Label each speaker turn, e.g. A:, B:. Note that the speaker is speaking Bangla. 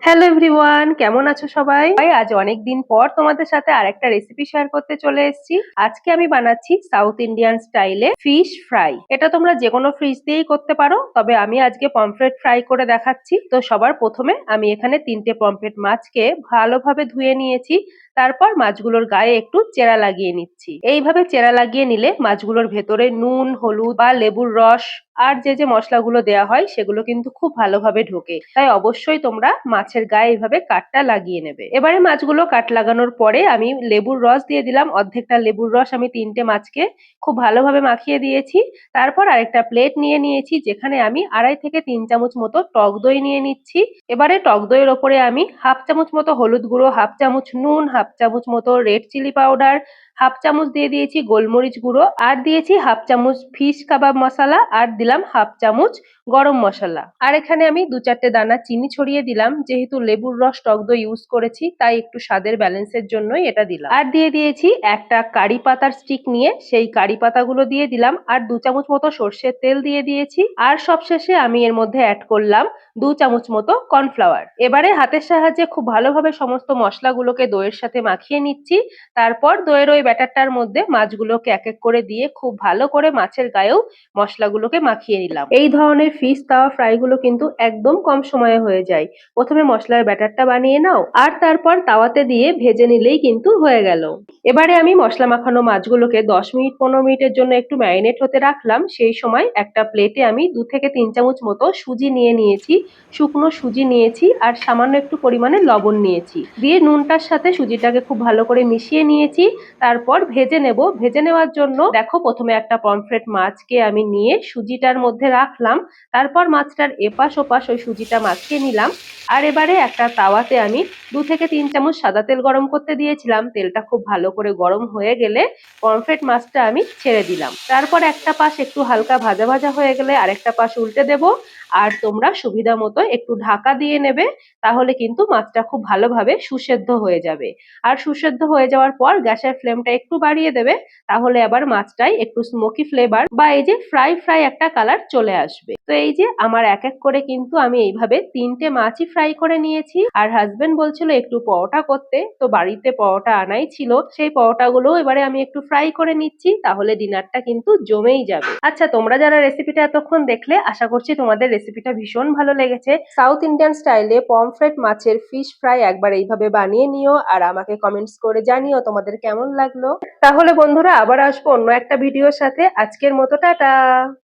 A: হ্যালো এভরিওয়ান, কেমন আছো সবাই? আজ অনেক দিন পর তোমাদের সাথে আরেকটা রেসিপি শেয়ার করতে চলে এসেছি। আজকে আমি বানাচ্ছি সাউথ ইন্ডিয়ান স্টাইলে ফিশ ফ্রাই। এটা তোমরা যে কোনো ফিশ দিয়েই করতে পারো, তবে আমি আজকে পমফ্রেট ফ্রাই করে দেখাচ্ছি। তো সবার প্রথমে আমি এখানে 3টে পমফ্রেট মাছকে ভালোভাবে ধুয়ে নিয়েছি। তারপর মাছগুলোর গায়ে একটু চেরা লাগিয়ে নিচ্ছি। এইভাবে চেরা লাগিয়ে নিলে মাছগুলোর ভেতরে নুন, হলুদ বা লেবুর রস আর যে মশলাগুলো দেওয়া হয় সেগুলো কিন্তু খুব ভালোভাবে ঢোকে। তাই অবশ্যই তোমরা মাছের গায়ে এইভাবে কাটটা লাগিয়ে নেবে। এবারে মাছগুলো কাট লাগানোর পরে আমি লেবুর রস দিয়ে দিলাম। অর্ধেকটা লেবুর রস আমি 3টে মাছকে খুব ভালোভাবে মাখিয়ে দিয়েছি। তারপর আরেকটা প্লেট নিয়ে নিয়েছি, যেখানে আমি 2.5 থেকে 3 চামচ মতো টক দই নিয়ে নিচ্ছি। এবারে টক দইয়ের ওপরে আমি 1/2 চামচ মতো হলুদ গুঁড়ো, 1/2 চামচ নুন, 1/2 চামচ মতো রেড চিলি পাউডার, 1/2 চামচ দিয়ে দিয়েছি গোলমরিচ গুঁড়ো, আর দিয়েছি 1/2 চামচ ফিশ কাবাব মশলা, আর দিলাম 1/2 চামচ গরম মশলা। আর এখানে আমি 2-4টে দানা চিনি ছড়িয়ে দিলাম। যেহেতু লেবুর রস টক দই ইউজ করেছি, তাই একটু স্বাদের ব্যালেন্সের জন্যই এটা দিলাম। আর দিয়ে দিয়েছি একটা কারি পাতার স্টিক নিয়ে সেই কারি পাতাগুলো দিয়ে দিলাম, আর 2 চামচ মতো সর্ষের তেল দিয়ে দিয়েছি। আর সবশেষে আমি এর মধ্যে অ্যাড করলাম 2 চামচ মতো কর্নফ্লাওয়ার। এবারে হাতের সাহায্যে খুব ভালোভাবে সমস্ত মশলাগুলোকে দইয়ের সাথে মাখিয়ে নিচ্ছি। তারপর দইয়ের ওই ব্যাটারটার মধ্যে মাছগুলোকে এক এক করে দিয়ে খুব ভালো করে মাছের গায়েও মশলাগুলোকে মাখিয়ে নিলাম। এই ধরনের ফিশ তাওয়া ফ্রাই গুলো কিন্তু একদম কম সময়ে হয়ে যায়। প্রথমে মশলার ব্যাটারটা বানিয়ে নাও, আর তারপর তাওয়াতে দিয়ে ভেজে নিলেই কিন্তু হয়ে গেল। এবারে আমি মশলা মাখানো মাছগুলোকে 10 মিনিট 15 মিনিটের জন্য একটু ম্যারিনেট হতে রাখলাম। সেই সময় একটা প্লেটে আমি 2 থেকে 3 চামচ মতো সুজি নিয়ে নিয়েছি। শুকনো সুজি নিয়েছি, আর সামান্য একটু পরিমাণে লবণ নিয়েছি। দিয়ে নুনটার সাথে সুজিটাকে খুব ভালো করে মিশিয়ে নিয়েছি। তারপর ভেজে নেব। ভেজে নেওয়ার জন্য দেখো, প্রথমে একটা পমফ্রেট মাছকে আমি নিয়ে সুজিটার মধ্যে রাখলাম। তারপর মাছটার এপাশ ওপাশ ওই সুজিটা মাখিয়ে নিলাম। আর এবারে একটা তাওয়াতে আমি 2 থেকে 3 চামচ সাদা তেল গরম করতে দিয়েছিলাম। তেলটা খুব ভালো করে গরম হয়ে গেলে পমফ্রেট মাছটা আমি ছেড়ে দিলাম। তারপর একটা পাশ একটু হালকা ভাজা ভাজা হয়ে গেলে আরেকটা পাশ উল্টে দেব। আর তোমরা সুবিধা মতো একটু ঢাকা দিয়ে নেবে, তাহলে কিন্তু মাছটা খুব ভালোভাবে সুসেদ্ধ হয়ে যাবে। আর সুসেদ্ধ হয়ে যাওয়ার পর গ্যাসের ফ্লেমটা একটু বাড়িয়ে দেবে, তাহলে আবার মাছটাই একটু স্মোকি ফ্লেভার বা এই যে ফ্রাই ফ্রাই একটা কালার চলে আসবে। তো এই যে আমার এক এক করে কিন্তু আমি এইভাবে 3টে মাছই ফ্রাই করে নিয়েছি। আর হাজবেন্ড বলছিল একটু পরোটা করতে, তো বাড়িতে পরোটা আনাই ছিল। সেই পরোটাগুলো এবারে আমি একটু ফ্রাই করে নিচ্ছি, তাহলে ডিনারটা কিন্তু জমেই যাবে। আচ্ছা, তোমরা যারা রেসিপিটা এতক্ষণ দেখলে, আশা করছি তোমাদের রেসিপিটা ভীষণ ভালো লেগেছে। সাউথ ইন্ডিয়ান স্টাইলে পমফ্রেট মাছের ফিশ ফ্রাই একবার এইভাবে বানিয়ে নিও, আর আমাকে কমেন্টস করে জানিও তোমাদের কেমন লাগলো। তাহলে বন্ধুরা, আবার আসবো অন্য একটা ভিডিওর সাথে। আজকের মতো টাটা।